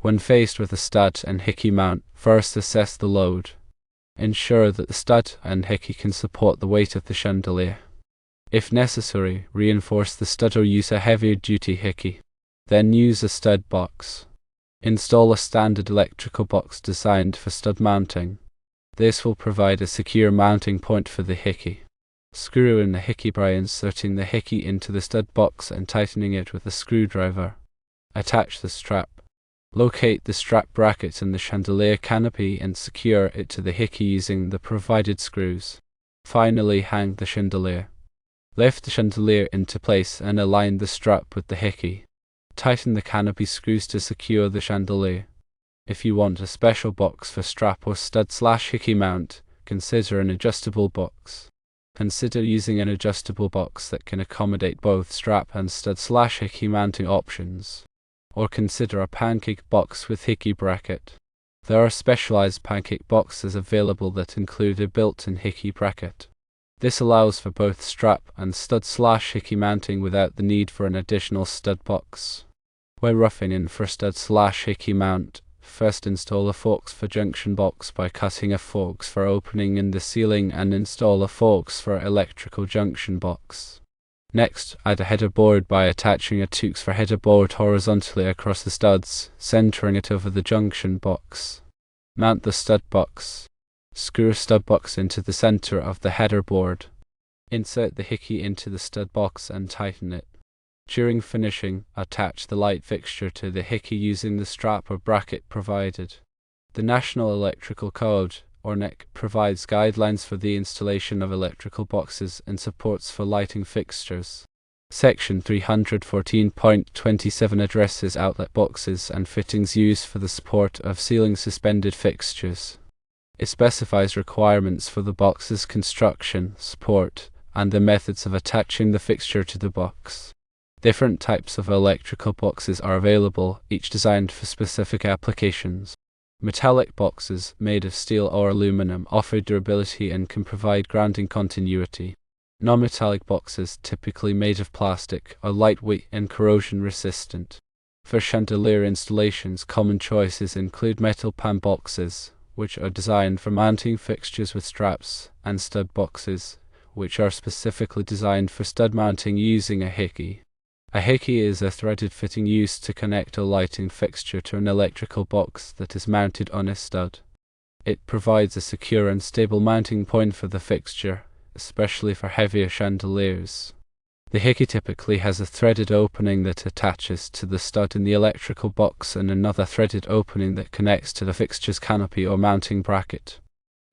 When faced with a stud and Hickey mount, first assess the load. Ensure that the stud and Hickey can support the weight of the chandelier. If necessary, reinforce the stud or use a heavier duty Hickey. Then use a stud box. Install a standard electrical box designed for stud mounting. This will provide a secure mounting point for the Hickey. Screw in the Hickey by inserting the Hickey into the stud box and tightening it with a screwdriver. Attach the strap. Locate the strap bracket in the chandelier canopy and secure it to the Hickey using the provided screws. Finally, hang the chandelier. Lift the chandelier into place and align the strap with the Hickey. Tighten the canopy screws to secure the chandelier. If you want a special box for strap or stud/Hickey mount, consider an adjustable box. Consider using an adjustable box that can accommodate both strap and stud/Hickey mounting options. Or consider a pancake box with Hickey bracket. There are specialized pancake boxes available that include a built-in Hickey bracket. This allows for both strap and stud/Hickey mounting without the need for an additional stud box. When roughing in for stud/Hickey mount, first install a forks for junction box by cutting a forks for opening in the ceiling and install a forks for electrical junction box. Next, add a header board by attaching a tooth for header board horizontally across the studs, centering it over the junction box. Mount the stud box. Screw a stud box into the center of the header board. Insert the Hickey into the stud box and tighten it. During finishing, attach the light fixture to the Hickey using the strap or bracket provided. The National Electrical Code, or NEC, provides guidelines for the installation of electrical boxes and supports for lighting fixtures. Section 314.27 addresses outlet boxes and fittings used for the support of ceiling suspended fixtures. It specifies requirements for the box's construction, support, and the methods of attaching the fixture to the box. Different types of electrical boxes are available, each designed for specific applications. Metallic boxes, made of steel or aluminum, offer durability and can provide grounding continuity. Non-metallic boxes, typically made of plastic, are lightweight and corrosion resistant. For chandelier installations, common choices include metal pan boxes, which are designed for mounting fixtures with straps, and stud boxes, which are specifically designed for stud mounting using a Hickey. A Hickey is a threaded fitting used to connect a lighting fixture to an electrical box that is mounted on a stud. It provides a secure and stable mounting point for the fixture, especially for heavier chandeliers. The Hickey typically has a threaded opening that attaches to the stud in the electrical box and another threaded opening that connects to the fixture's canopy or mounting bracket.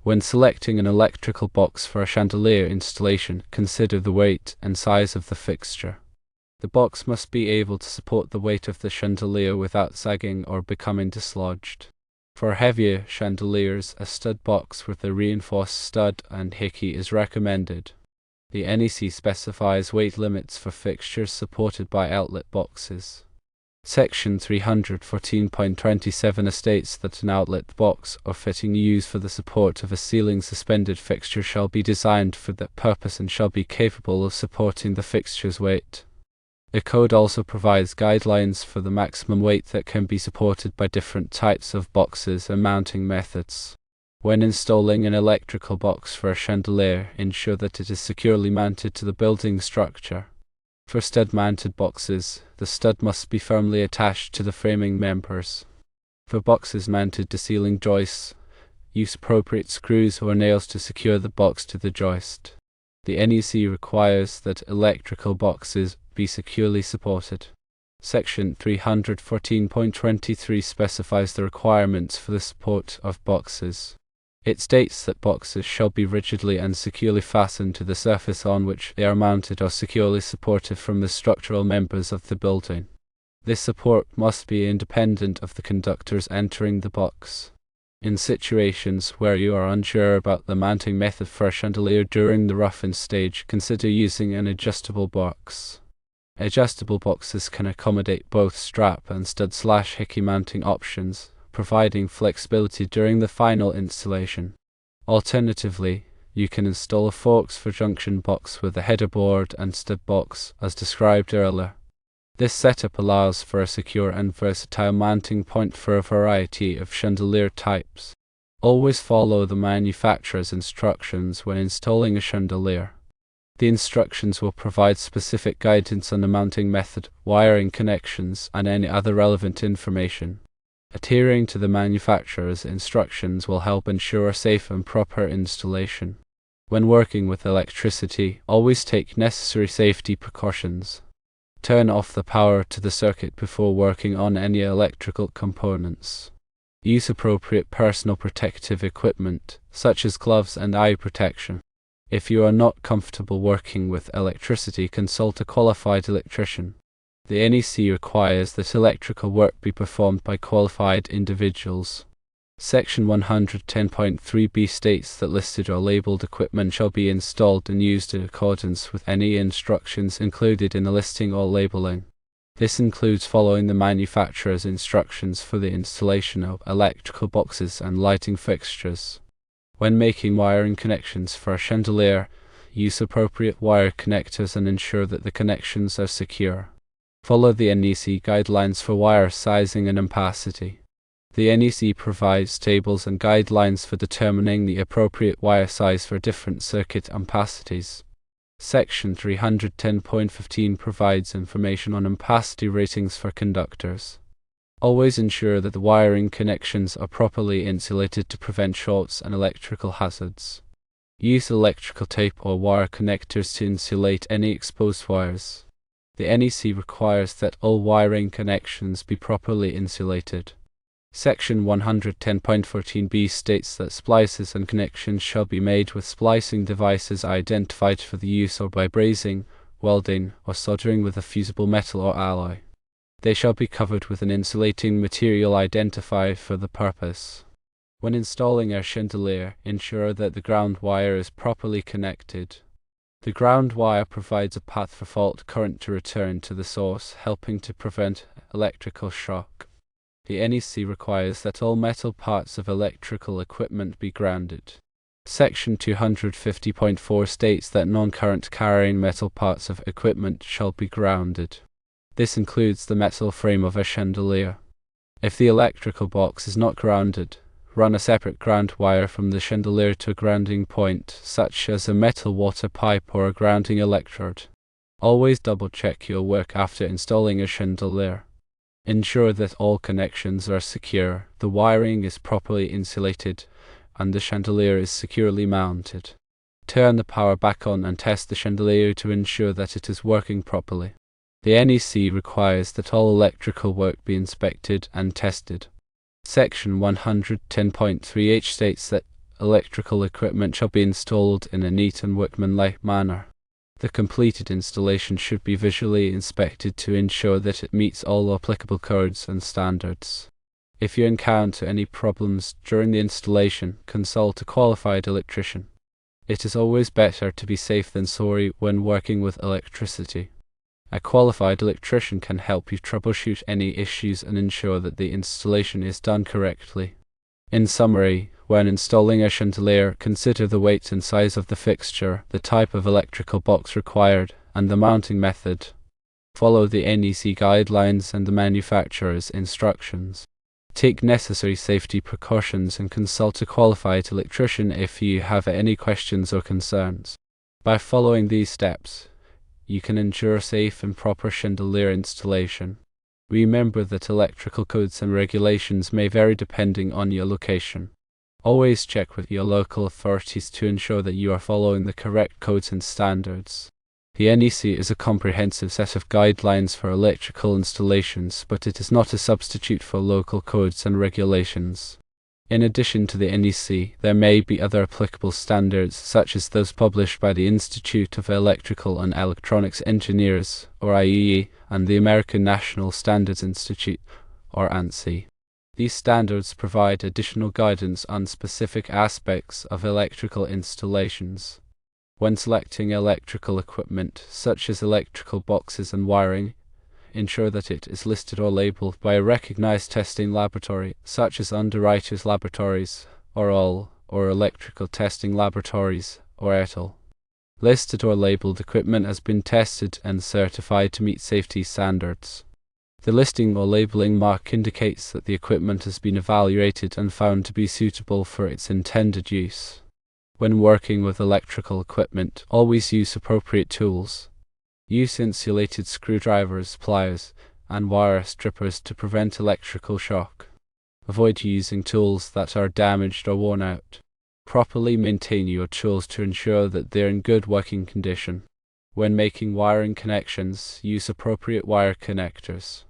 When selecting an electrical box for a chandelier installation, consider the weight and size of the fixture. The box must be able to support the weight of the chandelier without sagging or becoming dislodged. For heavier chandeliers, a stud box with a reinforced stud and Hickey is recommended. The NEC specifies weight limits for fixtures supported by outlet boxes. Section 314.27 states that an outlet box or fitting used for the support of a ceiling suspended fixture shall be designed for that purpose and shall be capable of supporting the fixture's weight. The code also provides guidelines for the maximum weight that can be supported by different types of boxes and mounting methods. When installing an electrical box for a chandelier, ensure that it is securely mounted to the building structure. For stud-mounted boxes, the stud must be firmly attached to the framing members. For boxes mounted to ceiling joists, use appropriate screws or nails to secure the box to the joist. The NEC requires that electrical boxes be securely supported. Section 314.23 specifies the requirements for the support of boxes. It states that boxes shall be rigidly and securely fastened to the surface on which they are mounted or securely supported from the structural members of the building. This support must be independent of the conductors entering the box. In situations where you are unsure about the mounting method for a chandelier during the rough-in stage, consider using an adjustable box. Adjustable boxes can accommodate both strap and stud/Hickey mounting options, providing flexibility during the final installation. Alternatively, you can install a forks for junction box with a header board and stud box, as described earlier. This setup allows for a secure and versatile mounting point for a variety of chandelier types. Always follow the manufacturer's instructions when installing a chandelier. The instructions will provide specific guidance on the mounting method, wiring connections, and any other relevant information. Adhering to the manufacturer's instructions will help ensure safe and proper installation. When working with electricity, always take necessary safety precautions. Turn off the power to the circuit before working on any electrical components. Use appropriate personal protective equipment, such as gloves and eye protection. If you are not comfortable working with electricity, consult a qualified electrician. The NEC requires that electrical work be performed by qualified individuals. Section 110.3b states that listed or labeled equipment shall be installed and used in accordance with any instructions included in the listing or labeling. This includes following the manufacturer's instructions for the installation of electrical boxes and lighting fixtures. When making wiring connections for a chandelier, use appropriate wire connectors and ensure that the connections are secure. Follow the NEC guidelines for wire sizing and ampacity. The NEC provides tables and guidelines for determining the appropriate wire size for different circuit ampacities. Section 310.15 provides information on ampacity ratings for conductors. Always ensure that the wiring connections are properly insulated to prevent shorts and electrical hazards. Use electrical tape or wire connectors to insulate any exposed wires. The NEC requires that all wiring connections be properly insulated. Section 110.14b states that splices and connections shall be made with splicing devices identified for the use or by brazing, welding, or soldering with a fusible metal or alloy. They shall be covered with an insulating material identified for the purpose. When installing a chandelier, ensure that the ground wire is properly connected. The ground wire provides a path for fault current to return to the source, helping to prevent electrical shock. The NEC requires that all metal parts of electrical equipment be grounded. Section 250.4 states that non-current carrying metal parts of equipment shall be grounded. This includes the metal frame of a chandelier. If the electrical box is not grounded, run a separate ground wire from the chandelier to a grounding point, such as a metal water pipe or a grounding electrode. Always double-check your work after installing a chandelier. Ensure that all connections are secure, the wiring is properly insulated, and the chandelier is securely mounted. Turn the power back on and test the chandelier to ensure that it is working properly. The NEC requires that all electrical work be inspected and tested. Section 110.3h states that electrical equipment shall be installed in a neat and workmanlike manner. The completed installation should be visually inspected to ensure that it meets all applicable codes and standards. If you encounter any problems during the installation, consult a qualified electrician. It is always better to be safe than sorry when working with electricity. A qualified electrician can help you troubleshoot any issues and ensure that the installation is done correctly. In summary, when installing a chandelier, consider the weight and size of the fixture, the type of electrical box required, and the mounting method. Follow the NEC guidelines and the manufacturer's instructions. Take necessary safety precautions and consult a qualified electrician if you have any questions or concerns. By following these steps, you can ensure safe and proper chandelier installation. Remember that electrical codes and regulations may vary depending on your location. Always check with your local authorities to ensure that you are following the correct codes and standards. The NEC is a comprehensive set of guidelines for electrical installations, but it is not a substitute for local codes and regulations. In addition to the NEC, there may be other applicable standards, such as those published by the Institute of Electrical and Electronics Engineers, or IEE, and the American National Standards Institute, or ANSI. These standards provide additional guidance on specific aspects of electrical installations. When selecting electrical equipment, such as electrical boxes and wiring, ensure that it is listed or labeled by a recognized testing laboratory, such as Underwriters Laboratories, or ALL, or Electrical Testing Laboratories, or ETL. Listed or labeled equipment has been tested and certified to meet safety standards. The listing or labeling mark indicates that the equipment has been evaluated and found to be suitable for its intended use. When working with electrical equipment, always use appropriate tools. Use insulated screwdrivers, pliers, and wire strippers to prevent electrical shock. Avoid using tools that are damaged or worn out. Properly maintain your tools to ensure that they're in good working condition. When making wiring connections, use appropriate wire connectors.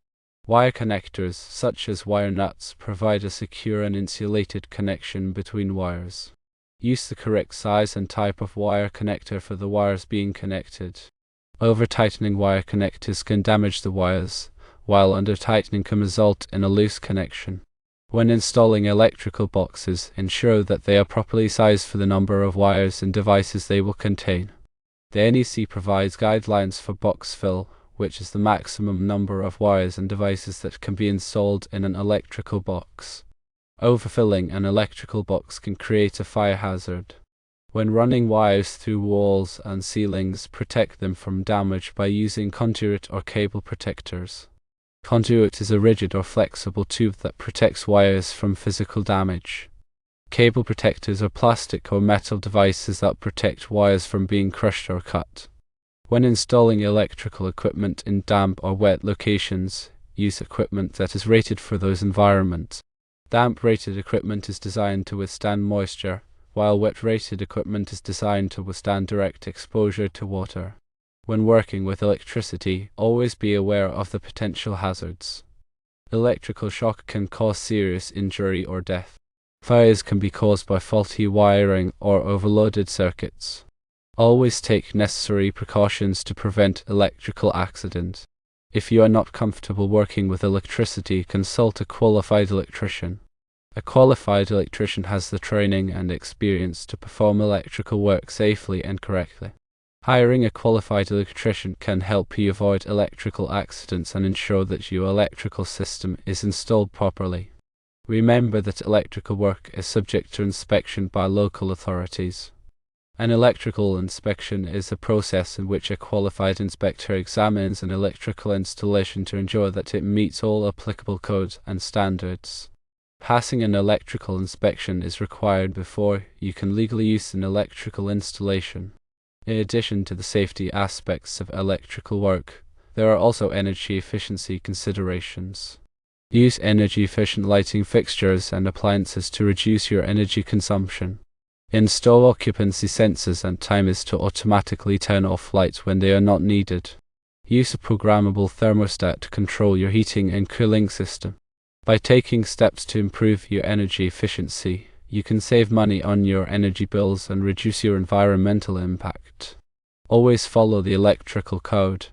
Wire connectors, such as wire nuts, provide a secure and insulated connection between wires. Use the correct size and type of wire connector for the wires being connected. Over-tightening wire connectors can damage the wires, while under-tightening can result in a loose connection. When installing electrical boxes, ensure that they are properly sized for the number of wires and devices they will contain. The NEC provides guidelines for box fill, which is the maximum number of wires and devices that can be installed in an electrical box. Overfilling an electrical box can create a fire hazard. When running wires through walls and ceilings, protect them from damage by using conduit or cable protectors. Conduit is a rigid or flexible tube that protects wires from physical damage. Cable protectors are plastic or metal devices that protect wires from being crushed or cut. When installing electrical equipment in damp or wet locations, use equipment that is rated for those environments. Damp-rated equipment is designed to withstand moisture, while wet-rated equipment is designed to withstand direct exposure to water. When working with electricity, always be aware of the potential hazards. Electrical shock can cause serious injury or death. Fires can be caused by faulty wiring or overloaded circuits. Always take necessary precautions to prevent electrical accidents. If you are not comfortable working with electricity, consult a qualified electrician. A qualified electrician has the training and experience to perform electrical work safely and correctly. Hiring a qualified electrician can help you avoid electrical accidents and ensure that your electrical system is installed properly. Remember that electrical work is subject to inspection by local authorities. An electrical inspection is a process in which a qualified inspector examines an electrical installation to ensure that it meets all applicable codes and standards. Passing an electrical inspection is required before you can legally use an electrical installation. In addition to the safety aspects of electrical work, there are also energy efficiency considerations. Use energy-efficient lighting fixtures and appliances to reduce your energy consumption. Install occupancy sensors and timers to automatically turn off lights when they are not needed. Use a programmable thermostat to control your heating and cooling system. By taking steps to improve your energy efficiency, you can save money on your energy bills and reduce your environmental impact. Always follow the electrical code.